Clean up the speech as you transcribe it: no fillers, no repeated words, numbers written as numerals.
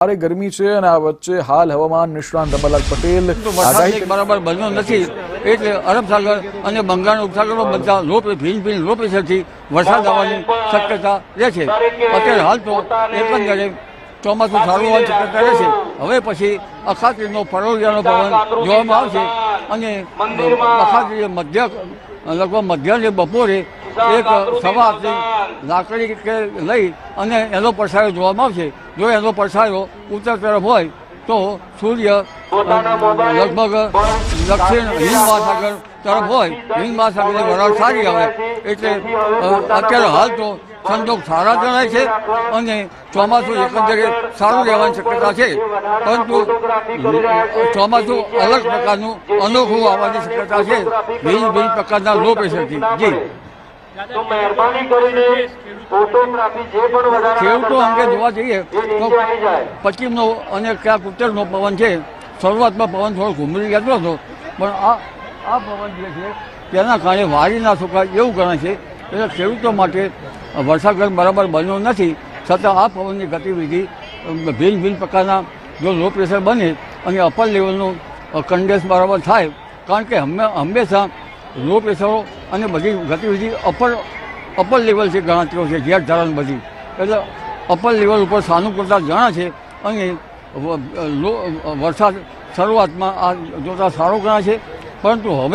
ભારે ગરમી છે અને આ વચ્ચે હાલ હવામાન નિષ્ણાંત રમણલાલ પટેલ વરસાદ બરાબર બન્યો નથી એટલે અરબ સાગર અને બંગાળના ઉપસાગરમાં બધા ભીન લો પ્રેશરથી વરસાદ આવવાની શક્યતા રહે છે। અત્યારે હાલ તો એકંદરે ચોમાસું સારું હોવાની શક્યતા રહે છે। હવે પછી અખાત્રીજનો ફરોલિયાનો પવન જોવામાં આવશે અને અખાત્રીજે લગભગ મધ્યાહને બપોરે એક સવા લાકડી કે લઈ અને એનો પડછાયો જોવામાં આવશે। જો એનો પડછાયો ઉત્તર તરફ હોય તો સૂર્ય લગભગ દક્ષિણ હિન્દ મહાસાગર તરફ હોય, હિન્દ મહાસાગરની વરાળ સારી આવે એટલે અત્યારે હાલ તો સંજોગ સારા જણાય છે અને ચોમાસું એકંદરે સારું રહેવાની શક્યતા છે, પરંતુ ચોમાસું અલગ પ્રકારનું અનોખું આવવાની શક્યતા છે ભિન્ન પ્રકારના લો પ્રેશરથી। જી તો મહેરબાની કરીને ફોટોગ્રાફી જે પણ વધારે ખેડૂતો અંગે જોવા જઈએ તો પશ્ચિમનો અને ક્યાંક ઉત્તરનો પવન છે। શરૂઆતમાં પવન થોડો ઘૂમરી જતો હતો, પણ આ પવન જે છે તેના કારણે વારી ના સુકાય એવું ગણાય છે। એટલે ખેડૂતો માટે વરસાદ બરાબર બન્યો નથી, છતાં આ પવનની ગતિવિધિ ભિન્ન પ્રકારના જો લો પ્રેશર બને અને અપર લેવલનું કન્ડેન્સ બરાબર થાય, કારણ કે હંમેશા લો પ્રેશરો અને બધી ગતિવિધિ અપર લેવલથી ગણાતીઓ છે, જેટ ધારણ બધી, એટલે અપર લેવલ ઉપર સાનુકૂળતા જણા છે અને વરસાદ શરૂઆતમાં આ જોતા સારો ગણાય છે, પરંતુ હવે